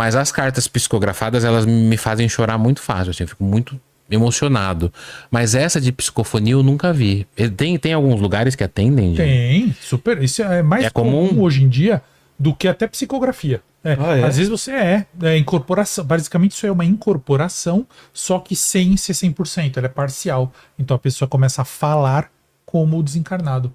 Mas as cartas psicografadas, elas me fazem chorar muito fácil, assim, eu fico muito emocionado. Mas essa de psicofonia eu nunca vi. Tem alguns lugares que atendem, gente? Tem, super. Isso é mais É comum hoje em dia do que até psicografia. Às vezes você é incorporação. Basicamente, isso é uma incorporação, só que sem ser 100%, ela é parcial. Então a pessoa começa a falar como o desencarnado.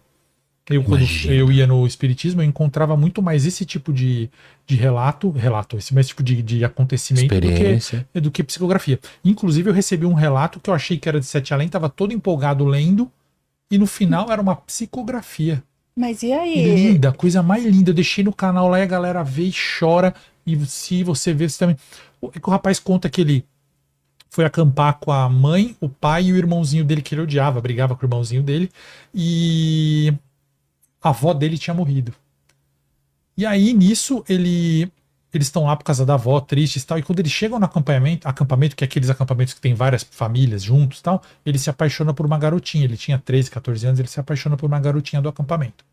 Quando eu ia no espiritismo, eu encontrava muito mais esse tipo de relato, esse mesmo tipo de acontecimento do que psicografia. Inclusive, eu recebi um relato que eu achei que era de Sete Além, estava todo empolgado lendo, e no final era uma psicografia. Mas e aí? Linda, coisa mais linda. Eu deixei no canal lá e a galera vê e chora. E se você vê, você também. É que o rapaz conta que ele foi acampar com a mãe, o pai e o irmãozinho dele que ele odiava, brigava com o irmãozinho dele. E a avó dele tinha morrido. E aí, nisso, eles estão lá por causa da avó, tristes e tal. E quando eles chegam no acampamento, que é aqueles acampamentos que tem várias famílias juntos e tal, ele se apaixona por uma garotinha. Ele tinha 13, 14 anos, ele se apaixona por uma garotinha do acampamento.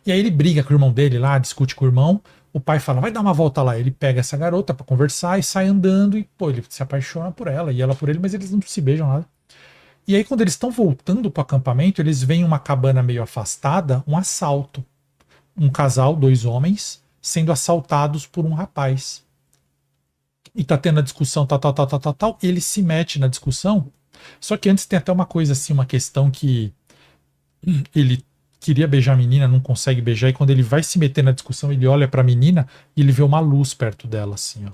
E aí ele briga com o irmão dele lá, discute com o irmão. O pai fala, vai dar uma volta lá. Ele pega essa garota pra conversar e sai andando. E, pô, ele se apaixona por ela e ela por ele, mas eles não se beijam nada. E aí, quando eles estão voltando pro acampamento, eles veem uma cabana meio afastada, um assalto. Um casal, 2 homens, sendo assaltados por um rapaz. E tá tendo a discussão, tal. Ele se mete na discussão. Só que antes tem até uma coisa assim, uma questão que ele queria beijar a menina, não consegue beijar, e quando ele vai se meter na discussão, ele olha pra menina e ele vê uma luz perto dela, assim, ó.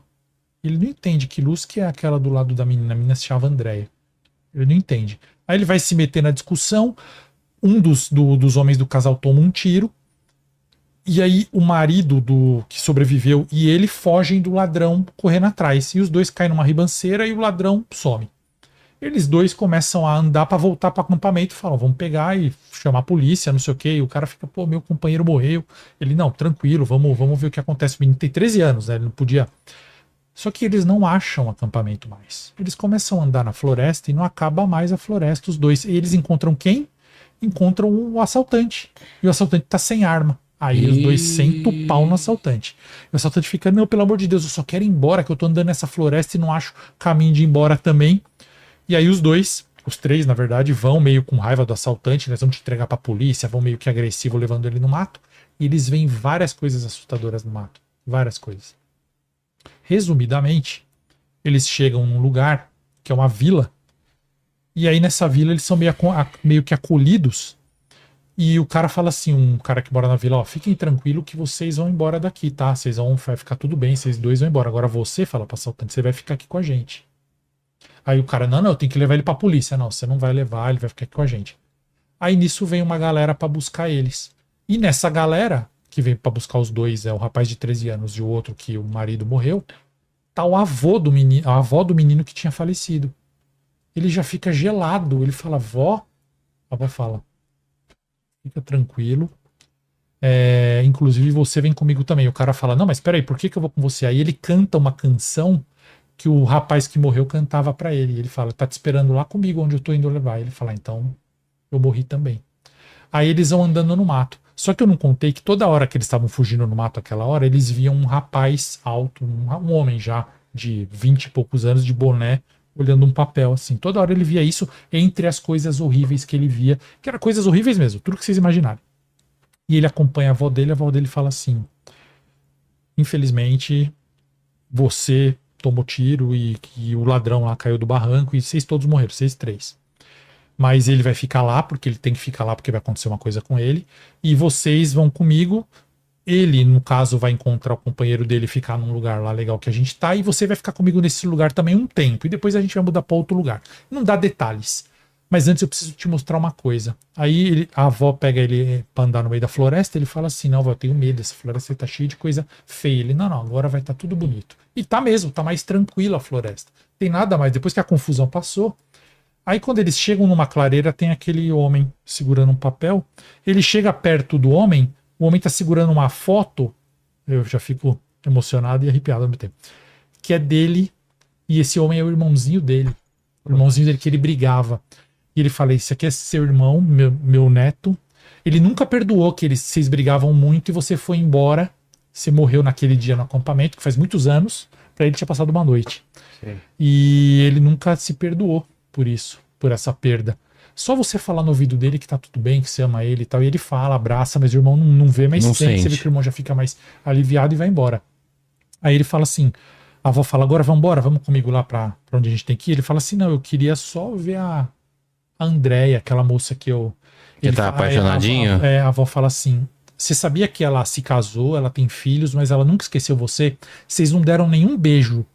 Ele não entende que luz que é aquela do lado da menina. A menina se chama Andréia. Ele não entende. Aí ele vai se meter na discussão, um dos homens do casal toma um tiro, e aí o marido que sobreviveu e ele fogem do ladrão correndo atrás. E os dois caem numa ribanceira e o ladrão some. Eles dois começam a andar pra voltar pro acampamento e falam, vamos pegar e chamar a polícia, não sei o quê. E o cara fica, pô, meu companheiro morreu. Ele, não, tranquilo, vamos ver o que acontece. O menino tem 13 anos, né? Ele não podia. Só que eles não acham o acampamento mais. Eles começam a andar na floresta e não acaba mais a floresta, os dois. E eles encontram quem? Encontram o assaltante. E o assaltante tá sem arma. Aí os dois sentam o pau no assaltante. E o assaltante fica, não, pelo amor de Deus, eu só quero ir embora, que eu tô andando nessa floresta e não acho caminho de ir embora também. E aí os três, na verdade, vão meio com raiva do assaltante, eles vão te entregar pra polícia, vão meio que agressivo levando ele no mato. E eles veem várias coisas assustadoras no mato. Várias coisas. Resumidamente, eles chegam num lugar que é uma vila. E aí nessa vila eles são meio que acolhidos. E o cara fala assim, um cara que mora na vila, ó, fiquem tranquilo que vocês vão embora daqui, tá? Vai ficar tudo bem, vocês dois vão embora. Agora você, fala pro assaltante, você vai ficar aqui com a gente. Aí o cara, não, eu tenho que levar ele pra polícia. Não, você não vai levar, ele vai ficar aqui com a gente. Aí nisso vem uma galera pra buscar eles. E nessa galera, que vem pra buscar os dois, é o rapaz de 13 anos e o outro que o marido morreu, tá a avó do menino que tinha falecido. Ele já fica gelado, ele fala, vó, a avó fala, fica tranquilo. Inclusive você vem comigo também. O cara fala, não, mas peraí, por que eu vou com você? Aí ele canta uma canção que o rapaz que morreu cantava pra ele. Ele fala, tá te esperando lá comigo onde eu tô indo levar. Ele fala, então eu morri também. Aí eles vão andando no mato. Só que eu não contei que toda hora que eles estavam fugindo no mato aquela hora, eles viam um rapaz alto, um homem já de 20 e poucos anos, de boné, olhando um papel assim. Toda hora ele via isso entre as coisas horríveis que ele via, que eram coisas horríveis mesmo, tudo que vocês imaginarem. E ele acompanha a avó dele fala assim, infelizmente, você tomou tiro e o ladrão lá caiu do barranco e vocês todos morreram, vocês três. Mas ele vai ficar lá, porque ele tem que ficar lá, porque vai acontecer uma coisa com ele. E vocês vão comigo. Ele, no caso, vai encontrar o companheiro dele e ficar num lugar lá legal que a gente tá. E você vai ficar comigo nesse lugar também um tempo. E depois a gente vai mudar para outro lugar. Não dá detalhes. Mas antes eu preciso te mostrar uma coisa. Aí a avó pega ele pra andar no meio da floresta. Ele fala assim, não, avó, eu tenho medo. Essa floresta tá cheia de coisa feia. Ele, não, agora vai estar tudo bonito. E tá mesmo, tá mais tranquila a floresta. Tem nada mais. Depois que a confusão passou. Aí quando eles chegam numa clareira, tem aquele homem segurando um papel. Ele chega perto do homem, o homem tá segurando uma foto, eu já fico emocionado e arrepiado ao mesmo tempo, que é dele, e esse homem é o irmãozinho dele. O irmãozinho dele que ele brigava. E ele fala, esse aqui é seu irmão, meu neto. Ele nunca perdoou que vocês brigavam muito e você foi embora. Você morreu naquele dia no acampamento, que faz muitos anos. Pra ele tinha passado uma noite. Sim. E ele nunca se perdoou por isso, por essa perda. Só você falar no ouvido dele que tá tudo bem, que você ama ele e tal, e ele fala, abraça, mas o irmão não vê, mas Não sente. Você vê sente. que o irmão já fica mais aliviado e vai embora. Aí ele fala assim, a avó fala, agora vamos embora, vamos comigo lá pra onde a gente tem que ir. Ele fala assim, não, eu queria só ver a Andréia, aquela moça que eu... Que tá apaixonadinho? A avó fala assim, você sabia que ela se casou, ela tem filhos, mas ela nunca esqueceu você? Vocês não deram nenhum beijo,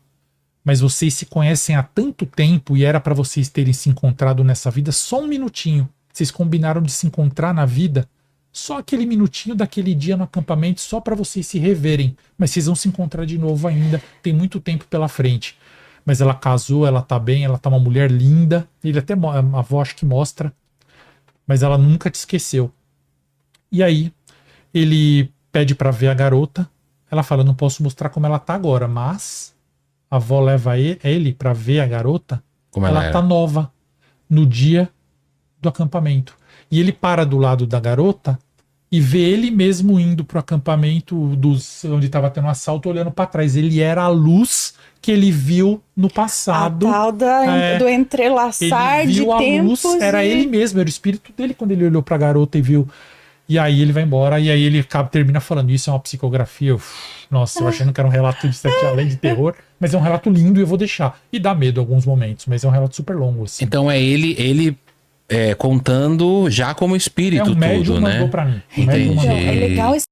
mas vocês se conhecem há tanto tempo e era pra vocês terem se encontrado nessa vida só um minutinho. Vocês combinaram de se encontrar na vida, só aquele minutinho daquele dia no acampamento, só pra vocês se reverem. Mas vocês vão se encontrar de novo ainda, tem muito tempo pela frente. Mas ela casou, ela tá bem, ela tá uma mulher linda. Ele até, a avó acho que mostra, mas ela nunca te esqueceu. E aí, ele pede pra ver a garota. Ela fala, não posso mostrar como ela tá agora, mas a avó leva ele pra ver a garota. Como Ela era? tá nova no dia do acampamento. E ele para do lado da garota e vê ele mesmo indo pro acampamento onde estava tendo um assalto, olhando para trás. Ele era a luz que ele viu no passado. A tal do entrelaçar Ele de viu a tempos. luz, era ele mesmo, era o espírito dele quando ele olhou pra garota e viu. E aí ele vai embora, e aí ele termina falando, isso é uma psicografia. Nossa, eu achando que era um relato de Sete Além de terror, mas é um relato lindo e eu vou deixar. E dá medo em alguns momentos, mas é um relato super longo, assim. Então é ele contando já como espírito É um médium tudo, né? mandou pra mim. Entendi. Então, é legal esse